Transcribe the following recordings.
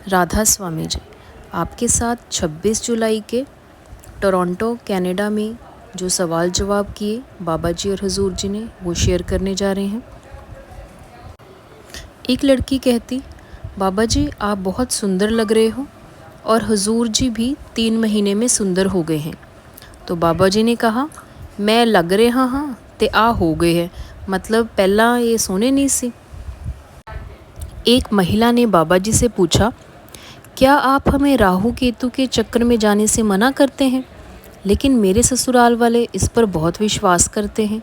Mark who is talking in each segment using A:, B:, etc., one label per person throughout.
A: राधा स्वामी जी आपके साथ 26 जुलाई के टोरंटो कनाडा में जो सवाल जवाब किए बाबा जी और हुजूर जी ने वो शेयर करने जा रहे हैं। एक लड़की कहती, बाबा जी आप बहुत सुंदर लग रहे हो और हुजूर जी भी 3 महीने में सुंदर हो गए हैं। तो बाबा जी ने कहा, मैं लग रहा हाँ ते आ हो गए हैं, मतलब पहला ये सोने नहीं सी। एक महिला ने बाबा जी से पूछा, क्या आप हमें राहु केतु के चक्कर में जाने से मना करते हैं? लेकिन मेरे ससुराल वाले इस पर बहुत विश्वास करते हैं,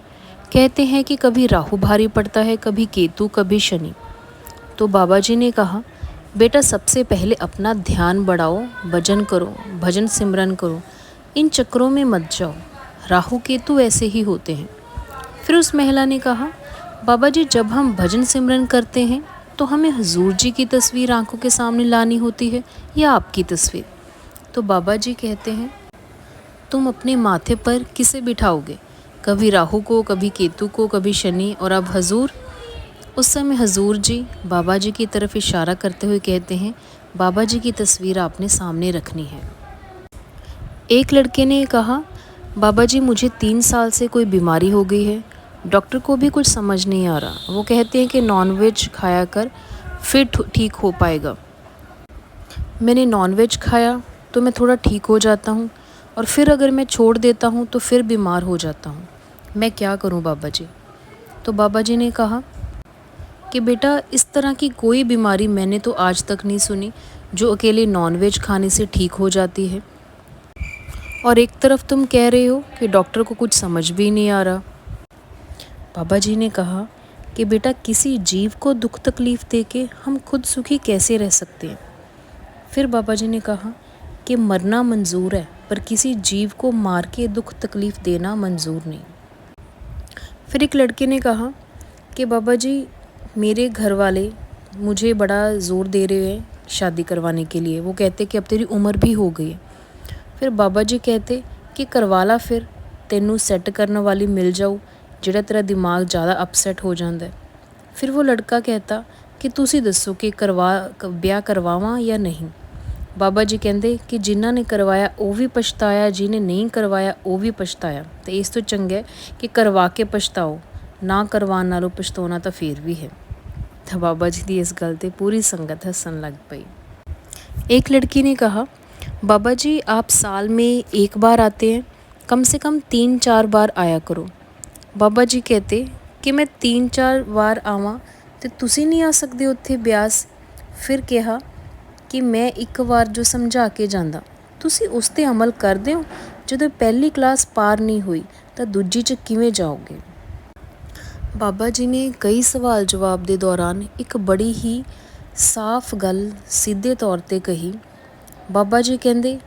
A: कहते हैं कि कभी राहु भारी पड़ता है, कभी केतु, कभी शनि। तो बाबा जी ने कहा, बेटा सबसे पहले अपना ध्यान बढ़ाओ, भजन करो, भजन सिमरन करो, इन चक्रों में मत जाओ, राहु केतु ऐसे ही होते हैं। फिर उस महिला ने कहा, बाबा जी जब हम भजन सिमरन करते हैं तो हमें हुजूर जी की तस्वीर आंखों के सामने लानी होती है या आपकी तस्वीर? तो बाबा जी कहते हैं, तुम अपने माथे पर किसे बिठाओगे? कभी राहु को, कभी केतु को, कभी शनि, और अब हुजूर। उस समय हुजूर जी बाबा जी की तरफ इशारा करते हुए कहते हैं, बाबा जी की तस्वीर आपने सामने रखनी है। एक लड़के ने कहा, बाबा जी मुझे 3 साल से कोई बीमारी हो गई है, डॉक्टर को भी कुछ समझ नहीं आ रहा, वो कहते हैं कि नॉनवेज खाया कर फिर ठीक हो पाएगा। मैंने नॉनवेज खाया तो मैं थोड़ा ठीक हो जाता हूँ, और फिर अगर मैं छोड़ देता हूँ तो फिर बीमार हो जाता हूँ, मैं क्या करूँ बाबा जी? तो बाबा जी ने कहा कि बेटा इस तरह की कोई बीमारी मैंने तो आज तक नहीं सुनी जो अकेले नॉनवेज खाने से ठीक हो जाती है, और एक तरफ तुम कह रहे हो कि डॉक्टर को कुछ समझ भी नहीं आ रहा। बाबा जी ने कहा कि बेटा किसी जीव को दुख तकलीफ़ दे के हम खुद सुखी कैसे रह सकते हैं? फिर बाबा जी ने कहा कि मरना मंजूर है, पर किसी जीव को मार के दुख तकलीफ़ देना मंजूर नहीं। फिर एक लड़के ने कहा कि बाबा जी मेरे घर वाले मुझे बड़ा ज़ोर दे रहे हैं शादी करवाने के लिए, वो कहते कि अब तेरी उम्र भी हो गई है। फिर बाबा जी कहते कि करवा ला, फिर तेनू सैट करने वाली मिल जाऊ ਜਿਹੜਾ तेरा दिमाग ज़्यादा अपसैट हो जाता है। फिर वो लड़का कहता कि तुसी दसो कि ब्याह करवावां या नहीं। बाबा जी कहते कि जिन्हों ने करवाया वो भी पछताया, जिन्हें नहीं करवाया वो भी पछताया, तो इस तो चंगा है कि करवा के पछताओ, ना करवाने नालों पछताना तो फिर भी है। तो बाबा जी की इस गल ते पूरी संगत हसन लग पई। एक लड़की ने कहा, बाबा जी आप साल में एक बार आते हैं, कम से कम 3-4 बार आया करो। बाबा जी कहते कि मैं 3-4 बार आवां तो तुसी नहीं आ सकते उत्थे ब्यास? फिर कहा कि मैं एक बार जो समझा के जांदा तुसी उस ते अमल करदे हो, जदों पहली क्लास पार नहीं हुई तो दूजी च किवें जाओगे? बाबा जी ने कई सवाल जवाब के दौरान एक बड़ी ही साफ गल सीधे तौर ते कही। बाबा जी कहते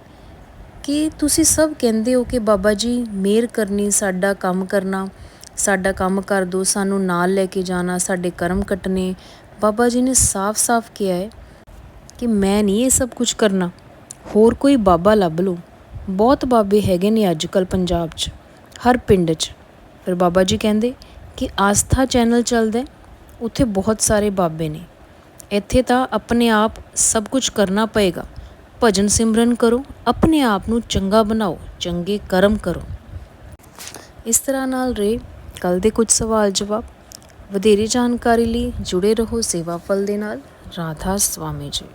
A: कि तुसी सब कहते हो कि बाबा जी मेहर करनी, साडा काम करना, साडा काम कर दो, सानू नाल लेके जाना, साडे कर्म कटने। बाबा जी ने साफ साफ किया है कि मैं नहीं ये सब कुछ करना, होर कोई बाबा लभ लो। बहुत बाबे हैगे ने अजकल पंजाब च, हर पिंड च। फिर बाबा जी कहते कि आस्था चैनल चलदा, उत्थे बहुत सारे बाबे ने, इत्थे तां अपने आप सब कुछ करना पएगा। भजन सिमरन करो, अपने आप नू चंगा बनाओ, चंगे कर्म करो। इस तरह नाल रे कल दे कुछ सवाल जवाब। वधेरे जानकारी लिए जुड़े रहो सेवा फल दे नाल। राधा स्वामी जी।